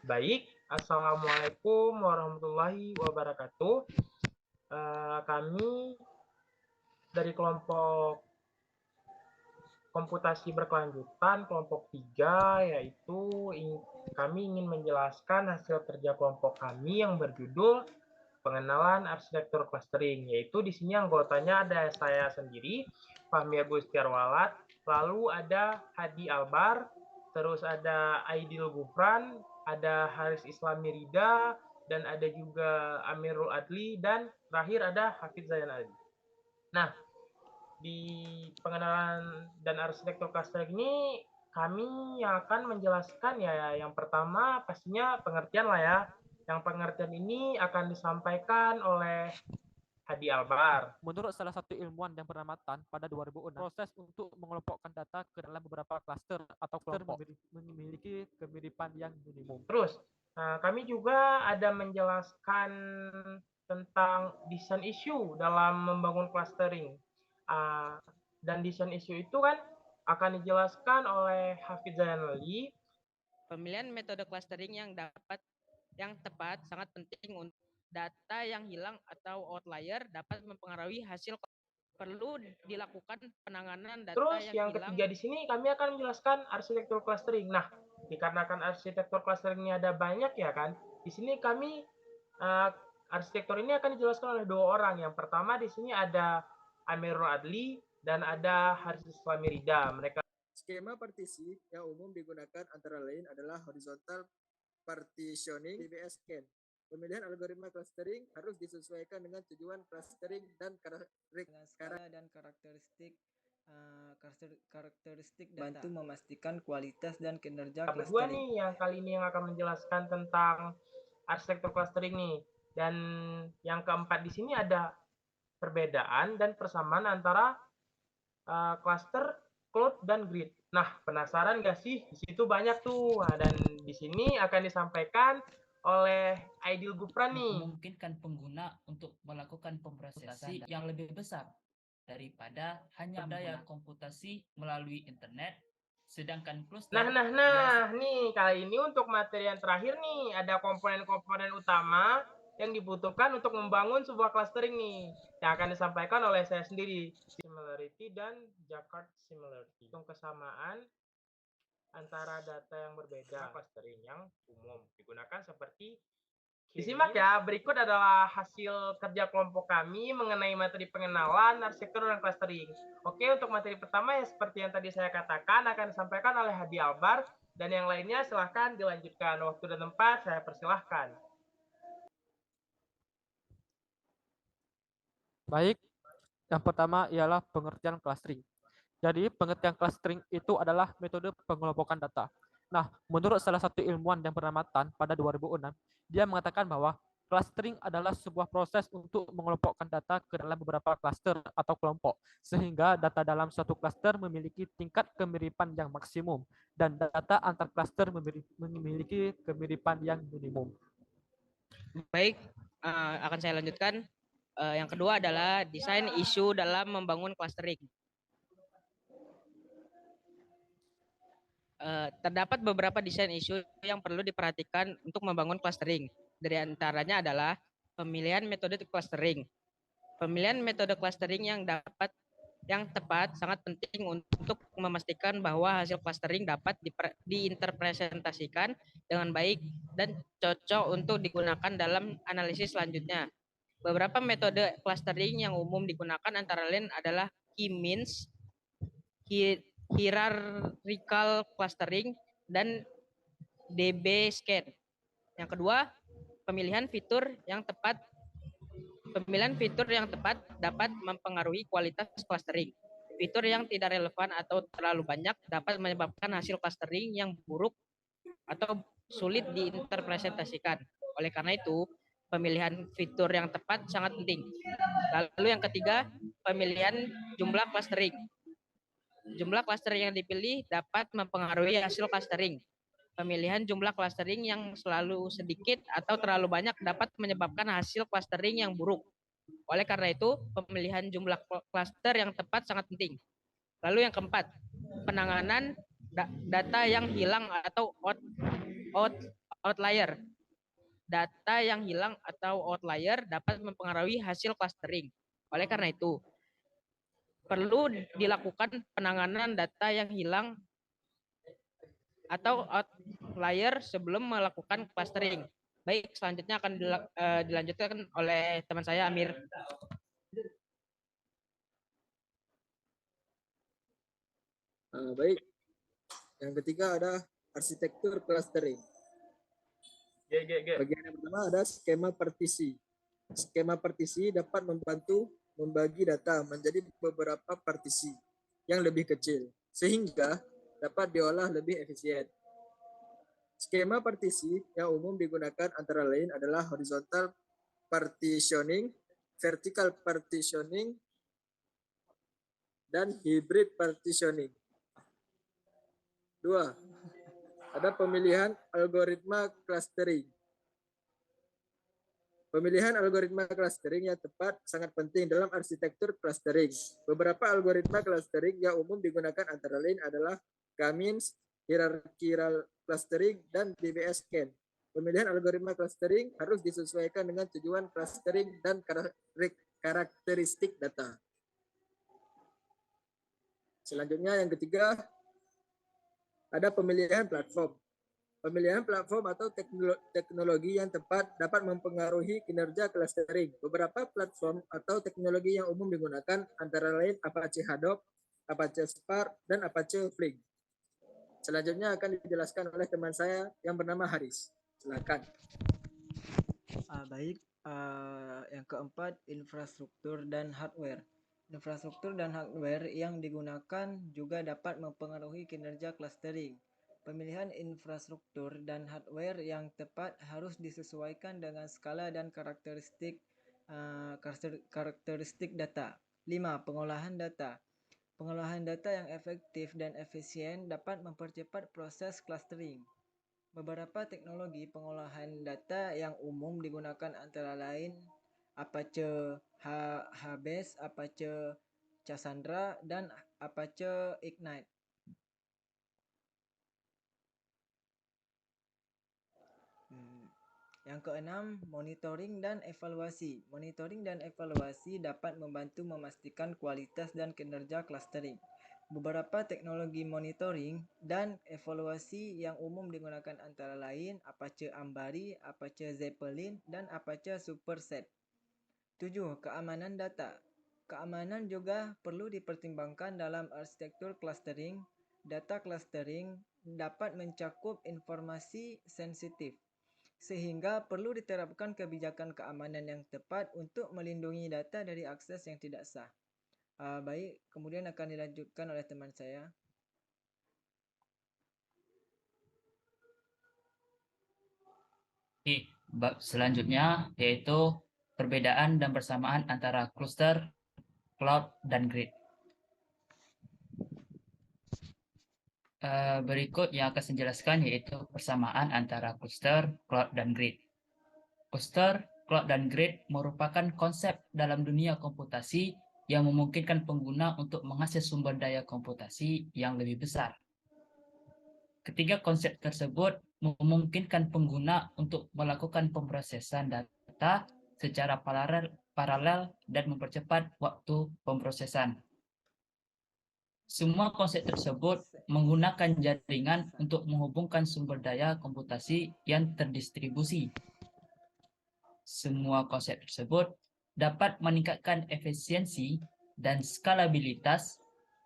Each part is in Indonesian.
Baik, Assalamualaikum warahmatullahi wabarakatuh. Kami dari kelompok komputasi berkelanjutan, kelompok 3, yaitu kami ingin menjelaskan hasil kerja kelompok kami yang berjudul pengenalan arsitektur clustering, yaitu di sini anggotanya ada saya sendiri, Fahmi Agustiarwalat, lalu ada Hadi Albar, terus ada Aidil Gufran, ada Haris Islami Rida, dan ada juga Amirul Adli, dan terakhir ada Hafidz Zayan Ali. Nah, di pengenalan dan arsitektur clustering ini kami yang akan menjelaskan ya, yang pertama pastinya pengertian lah ya. Yang pengertian ini akan disampaikan oleh Hadi Albar. Menurut salah satu ilmuwan yang bernama Tan pada 2006, proses untuk mengelompokkan data ke dalam beberapa klaster atau kelompok memiliki kemiripan yang minimum. Terus, kami juga ada menjelaskan tentang design issue dalam membangun clustering. Dan design issue itu kan akan dijelaskan oleh Hafidz Zayan Ali. Pemilihan metode clustering yang tepat sangat penting untuk data yang hilang atau outlier dapat mempengaruhi hasil. Perlu dilakukan penanganan data. Terus yang ketiga di sini kami akan menjelaskan arsitektur clustering. Nah, dikarenakan arsitektur clustering ini ada banyak ya kan. Di sini kami arsitektur ini akan dijelaskan oleh dua orang. Yang pertama di sini ada Amirul Adli dan ada Haris Islami Rida. Mereka skema partisi yang umum digunakan antara lain adalah horizontal partitioning, DBS scan. Pemilihan algoritma clustering harus disesuaikan dengan tujuan clustering dan karakteristik data. Bantu memastikan kualitas dan kinerja clustering. Kedua nih yang kali ini yang akan menjelaskan tentang arsitektur clustering nih. Dan yang keempat di sini ada perbedaan dan persamaan antara cluster, cloud, dan grid. Nah, penasaran nggak sih? Di situ banyak tuh. Nah, dan di sini akan disampaikan oleh Aidil Gufran nih. Memungkinkan pengguna untuk melakukan pemrosesan yang lebih besar daripada hanya daya komputasi melalui internet. Sedangkan cluster nih kali ini untuk materi yang terakhir nih ada komponen-komponen utama yang dibutuhkan untuk membangun sebuah clustering nih yang akan disampaikan oleh saya sendiri, similarity dan Jaccard similarity. Untuk kesamaan antara data yang berbeda, clustering yang umum digunakan seperti disimak ya. Berikut adalah hasil kerja kelompok kami mengenai materi pengenalan arsitektur dan clustering. Oke, untuk materi pertama ya seperti yang tadi saya katakan akan disampaikan oleh Hadi Albar, dan yang lainnya silahkan dilanjutkan. Waktu dan tempat saya persilahkan. Baik, yang pertama ialah pengertian clustering. Jadi pengertian clustering itu adalah metode pengelompokan data. Nah, menurut salah satu ilmuwan yang bernama Tan pada 2006, dia mengatakan bahwa clustering adalah sebuah proses untuk mengelompokkan data ke dalam beberapa cluster atau kelompok, sehingga data dalam suatu cluster memiliki tingkat kemiripan yang maksimum, dan data antar cluster memiliki kemiripan yang minimum. Baik, akan saya lanjutkan. Yang kedua adalah desain isu dalam membangun clustering. Terdapat beberapa desain isu yang perlu diperhatikan untuk membangun clustering. Dari antaranya adalah pemilihan metode clustering. Pemilihan metode clustering yang tepat sangat penting untuk memastikan bahwa hasil clustering dapat diinterpretasikan dengan baik dan cocok untuk digunakan dalam analisis selanjutnya. Beberapa metode clustering yang umum digunakan antara lain adalah K-means, hierarchical clustering, dan DB scan. Yang kedua, pemilihan fitur yang tepat dapat mempengaruhi kualitas clustering. Fitur yang tidak relevan atau terlalu banyak dapat menyebabkan hasil clustering yang buruk atau sulit diinterpretasikan. Oleh karena itu, pemilihan fitur yang tepat sangat penting. Lalu yang ketiga, pemilihan jumlah clustering. Jumlah clustering yang dipilih dapat mempengaruhi hasil clustering. Pemilihan jumlah clustering yang selalu sedikit atau terlalu banyak dapat menyebabkan hasil clustering yang buruk. Oleh karena itu, pemilihan jumlah cluster yang tepat sangat penting. Lalu yang keempat, penanganan data yang hilang atau outlier. Data yang hilang atau outlier dapat mempengaruhi hasil clustering. Oleh karena itu, perlu dilakukan penanganan data yang hilang atau outlier sebelum melakukan clustering. Baik, selanjutnya akan dilanjutkan oleh teman saya Amir. Baik. Yang ketiga ada arsitektur clustering. Bagian yang pertama ada skema partisi. Skema partisi dapat membantu membagi data menjadi beberapa partisi yang lebih kecil, sehingga dapat diolah lebih efisien. Skema partisi yang umum digunakan antara lain adalah horizontal partitioning, vertical partitioning, dan hybrid partitioning. 2. Ada pemilihan algoritma clustering. Pemilihan algoritma clustering yang tepat sangat penting dalam arsitektur clustering. Beberapa algoritma clustering yang umum digunakan antara lain adalah K-means, hierarchical clustering, dan DBS-scan. Pemilihan algoritma clustering harus disesuaikan dengan tujuan clustering dan karakteristik data. Selanjutnya yang ketiga, ada pemilihan platform. Pemilihan platform atau teknologi yang tepat dapat mempengaruhi kinerja clustering. Beberapa platform atau teknologi yang umum digunakan antara lain Apache Hadoop, Apache Spark, dan Apache Flink. Selanjutnya akan dijelaskan oleh teman saya yang bernama Haris. Silakan. Baik, yang keempat infrastruktur dan hardware. Infrastruktur dan hardware yang digunakan juga dapat mempengaruhi kinerja clustering. Pemilihan infrastruktur dan hardware yang tepat harus disesuaikan dengan skala dan karakteristik data. 5. Pengolahan data. Pengolahan data yang efektif dan efisien dapat mempercepat proses clustering. Beberapa teknologi pengolahan data yang umum digunakan antara lain Apache HBase, Apache Cassandra, dan Apache Ignite. Yang keenam, monitoring dan evaluasi. Monitoring dan evaluasi dapat membantu memastikan kualitas dan kinerja clustering. Beberapa teknologi monitoring dan evaluasi yang umum digunakan antara lain Apache Ambari, Apache Zeppelin, dan Apache Superset. 7. Keamanan data. Keamanan juga perlu dipertimbangkan dalam arsitektur clustering. Data clustering dapat mencakup informasi sensitif, sehingga perlu diterapkan kebijakan keamanan yang tepat untuk melindungi data dari akses yang tidak sah. Baik, kemudian akan dilanjutkan oleh teman saya. Bab selanjutnya yaitu perbedaan dan persamaan antara cluster, cloud, dan grid. Berikut yang akan saya jelaskan yaitu persamaan antara cluster, cloud, dan grid. Cluster, cloud, dan grid merupakan konsep dalam dunia komputasi yang memungkinkan pengguna untuk mengakses sumber daya komputasi yang lebih besar. Ketiga konsep tersebut memungkinkan pengguna untuk melakukan pemrosesan data secara paralel dan mempercepat waktu pemrosesan. Semua konsep tersebut menggunakan jaringan untuk menghubungkan sumber daya komputasi yang terdistribusi. Semua konsep tersebut dapat meningkatkan efisiensi dan skalabilitas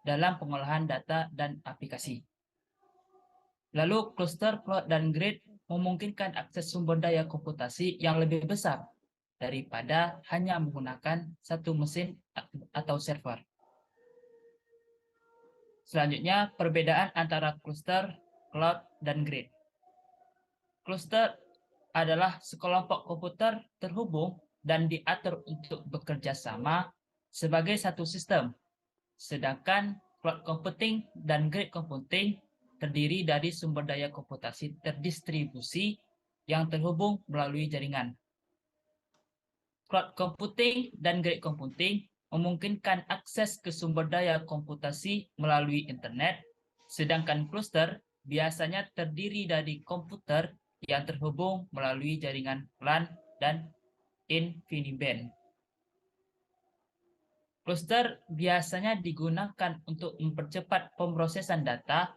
dalam pengolahan data dan aplikasi. Lalu cluster, cloud, dan grid memungkinkan akses sumber daya komputasi yang lebih besar daripada hanya menggunakan satu mesin atau server. Selanjutnya, perbedaan antara cluster, cloud, dan grid. Cluster adalah sekelompok komputer terhubung dan diatur untuk bekerja sama sebagai satu sistem. Sedangkan cloud computing dan grid computing terdiri dari sumber daya komputasi terdistribusi yang terhubung melalui jaringan. Cloud computing dan grid computing memungkinkan akses ke sumber daya komputasi melalui internet, sedangkan cluster biasanya terdiri dari komputer yang terhubung melalui jaringan LAN dan InfiniBand. Cluster biasanya digunakan untuk mempercepat pemrosesan data,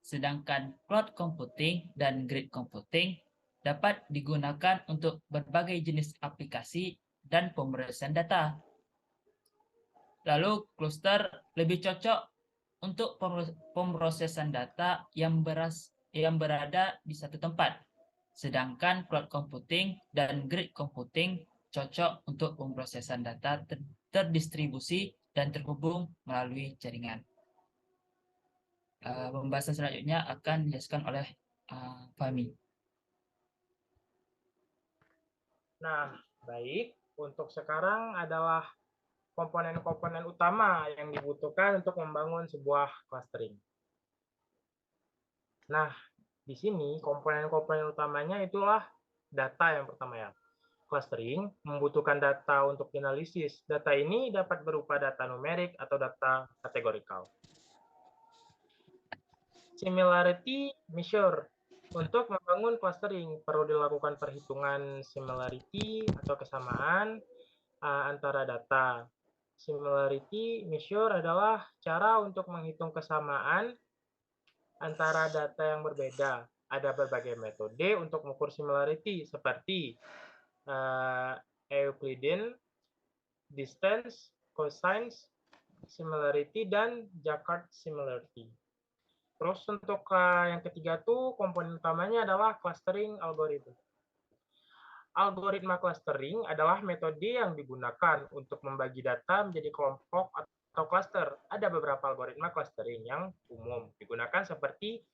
sedangkan cloud computing dan grid computing dapat digunakan untuk berbagai jenis aplikasi dan pemrosesan data. Lalu cluster lebih cocok untuk pemrosesan data yang berada di satu tempat, sedangkan cloud computing dan grid computing cocok untuk pemrosesan data terdistribusi dan terhubung melalui jaringan. Pembahasan selanjutnya akan dijelaskan oleh Fahmi. Nah, baik. Untuk sekarang adalah komponen-komponen utama yang dibutuhkan untuk membangun sebuah clustering. Nah, di sini komponen-komponen utamanya itulah data yang pertama ya. Clustering membutuhkan data untuk analisis. Data ini dapat berupa data numerik atau data kategorikal. Similarity measure. Untuk membangun clustering perlu dilakukan perhitungan similarity atau kesamaan antara data. Similarity measure adalah cara untuk menghitung kesamaan antara data yang berbeda. Ada berbagai metode untuk mengukur similarity seperti Euclidean, distance, cosines, similarity, dan Jaccard similarity. Terus untuk yang ketiga tuh komponen utamanya adalah clustering algorithm. Algoritma clustering adalah metode yang digunakan untuk membagi data menjadi kelompok atau cluster. Ada beberapa algoritma clustering yang umum digunakan seperti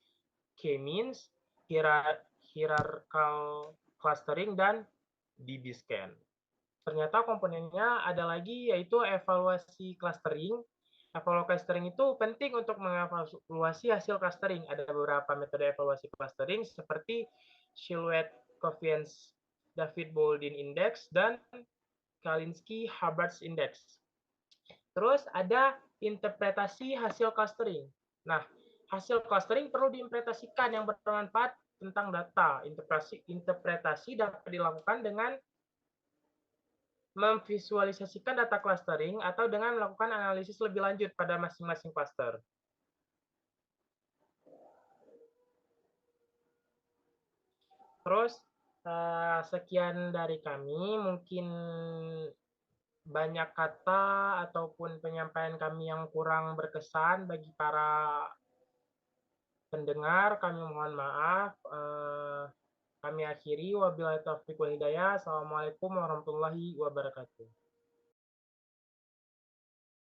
K-means, hierarchical clustering, dan DB-scan. Ternyata komponennya ada lagi yaitu evaluasi clustering. Evaluasi clustering itu penting untuk mengevaluasi hasil clustering. Ada beberapa metode evaluasi clustering seperti Silhouette Covariance David-Bouldin Index dan Kalinski-Hubbard Index. Terus ada interpretasi hasil clustering. Nah, hasil clustering perlu diinterpretasikan yang bermanfaat tentang data. Interpretasi dapat dilakukan dengan memvisualisasikan data clustering atau dengan melakukan analisis lebih lanjut pada masing-masing cluster. Terus, sekian dari kami. Mungkin banyak kata ataupun penyampaian kami yang kurang berkesan bagi para pendengar. Kami mohon maaf. Kami akhiri. Wabillahi taufiq wal hidayah. Assalamualaikum warahmatullahi wabarakatuh.